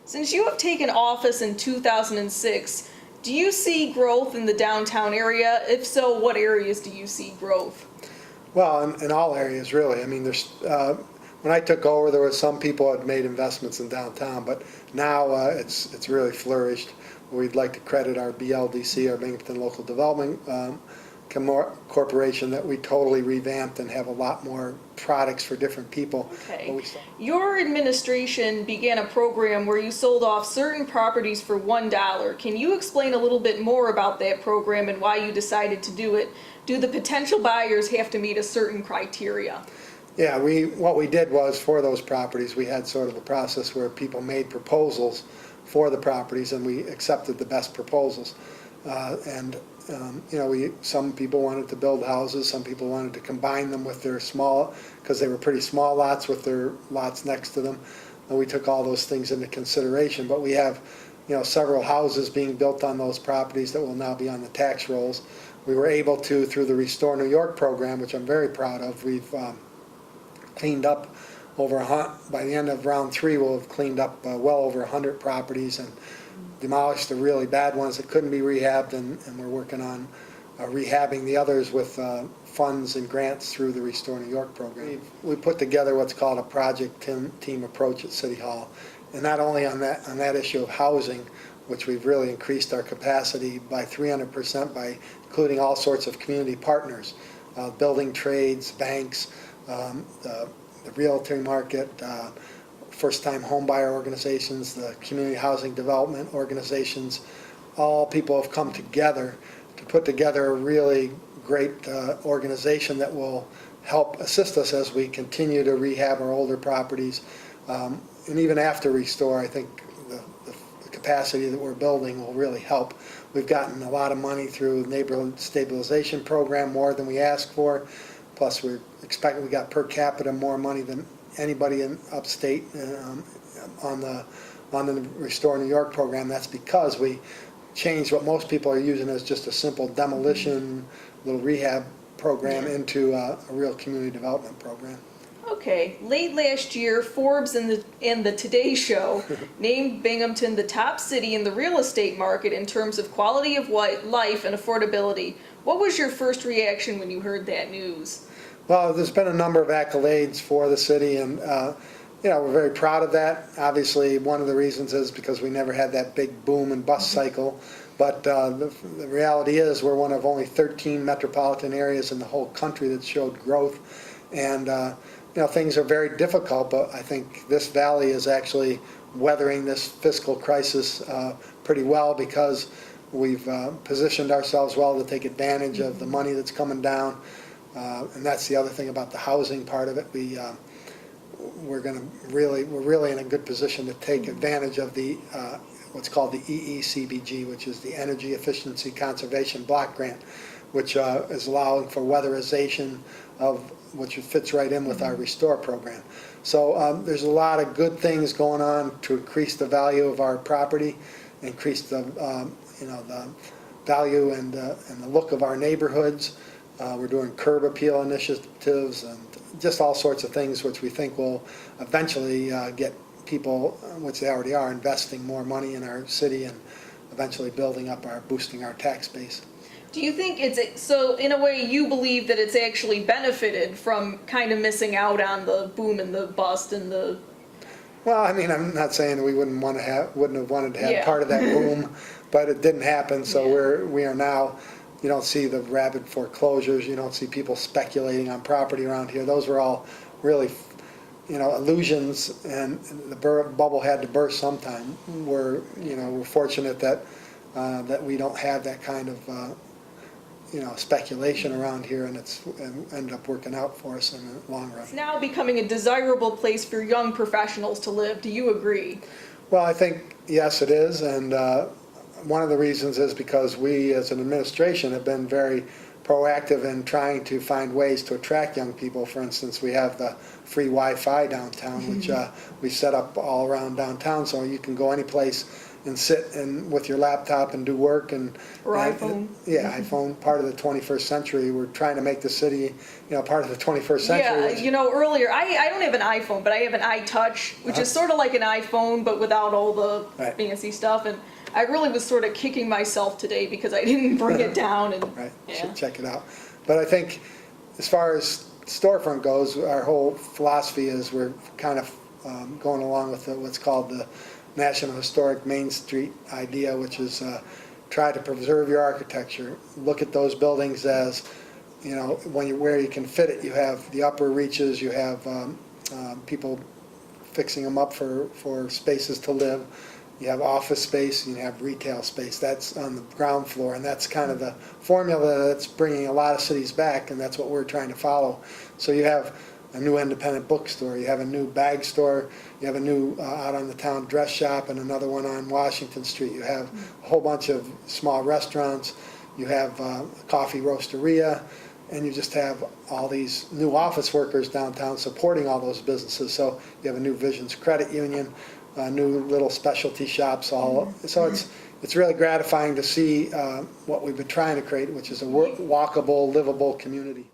Since you have taken office in 2006, do you see growth in the downtown area? If so, what areas do you see growth? Well, in all areas, really. I mean, when I took over, there was some people had made investments in downtown, but now it's really flourished. We'd like to credit our BLDC, our Binghamton Local Development Corporation, that we totally revamped and have a lot more products for different people. Okay. Your administration began a program where you sold off certain properties for $1. Can you explain a little bit more about that program and why you decided to do it? Do the potential buyers have to meet a certain criteria? Yeah, what we did was, for those properties, we had sort of a process where people made proposals for the properties, and we accepted the best proposals. Some people wanted to build houses, some people wanted to combine them with their small, because they were pretty small lots with their lots next to them, and we took all those things into consideration. But we have, several houses being built on those properties that will now be on the tax rolls. We were able to, through the Restore New York program, which I'm very proud of, we've cleaned up by the end of round 3, we'll have cleaned up well over 100 properties and demolished the really bad ones that couldn't be rehabbed, and we're working on rehabbing the others with funds and grants through the Restore New York program. We put together what's called a project team approach at City Hall, and not only on that issue of housing, which we've really increased our capacity by 300% by including all sorts of community partners, building trades, banks, the realty market, first-time homebuyer organizations, the community housing development organizations. All people have come together to put together a really great organization that will help assist us as we continue to rehab our older properties. And even after Restore, I think the capacity that we're building will really help. We've gotten a lot of money through neighborhood stabilization program, more than we asked for. Plus, we got per capita more money than anybody in upstate on the Restore New York program. That's because we changed what most people are using as just a simple demolition, little rehab program into a real community development program. Okay, late last year, Forbes and the Today Show named Binghamton the top city in the real estate market in terms of quality of life and affordability. What was your first reaction when you heard that news? Well, there's been a number of accolades for the city, and we're very proud of that. Obviously, one of the reasons is because we never had that big boom and bust cycle. But the reality is we're one of only 13 metropolitan areas in the whole country that showed growth. And things are very difficult, but I think this valley is actually weathering this fiscal crisis pretty well, because we've positioned ourselves well to take advantage of the money that's coming down. And that's the other thing about the housing part of it. We're really in a good position to take advantage of the what's called the EECBG, which is the Energy Efficiency Conservation Block Grant, which is allowing for weatherization of, which fits right in with our Restore program. So there's a lot of good things going on to increase the value of our property, increase the the value and the look of our neighborhoods. We're doing curb appeal initiatives and just all sorts of things which we think will eventually get people, which they already are, investing more money in our city and eventually boosting our tax base. Do you think so in a way you believe that it's actually benefited from kind of missing out on the boom and the bust and the... Well, I mean, I'm not saying we wouldn't have wanted to have part of that boom, but it didn't happen, so we are now... You don't see the rapid foreclosures. You don't see people speculating on property around here. Those were all really, illusions, and the bubble had to burst sometime. We're fortunate that we don't have that kind of, speculation around here, and it's ended up working out for us in the long run. It's now becoming a desirable place for young professionals to live. Do you agree? Well, I think, yes, it is, and one of the reasons is because we as an administration have been very proactive in trying to find ways to attract young people. For instance, we have the free Wi-Fi downtown, which we set up all around downtown, so you can go any place and sit and with your laptop and do work Or iPhone. Yeah, iPhone, part of the 21st century. We're trying to make the city, part of the 21st century. Yeah, earlier, I don't have an iPhone, but I have an iTouch, which is sort of like an iPhone, but without all the Right. fancy stuff. And I really was sort of kicking myself today because I didn't bring it down. And Right, yeah. should check it out. But I think as far as storefront goes, our whole philosophy is we're kind of going along with what's called the National Historic Main Street idea, which is try to preserve your architecture. Look at those buildings as, where you can fit it. You have the upper reaches, you have people fixing them up for spaces to live. You have office space, and you have retail space. That's on the ground floor, and that's kind of the formula that's bringing a lot of cities back, and that's what we're trying to follow. So you have a new independent bookstore, you have a new bag store, you have a new out on the town dress shop, and another one on Washington Street. You have a whole bunch of small restaurants, you have a coffee roasteria, and you just have all these new office workers downtown supporting all those businesses. So you have a new Visions Credit Union, new little specialty shops. So it's really gratifying to see what we've been trying to create, which is a walkable, livable community.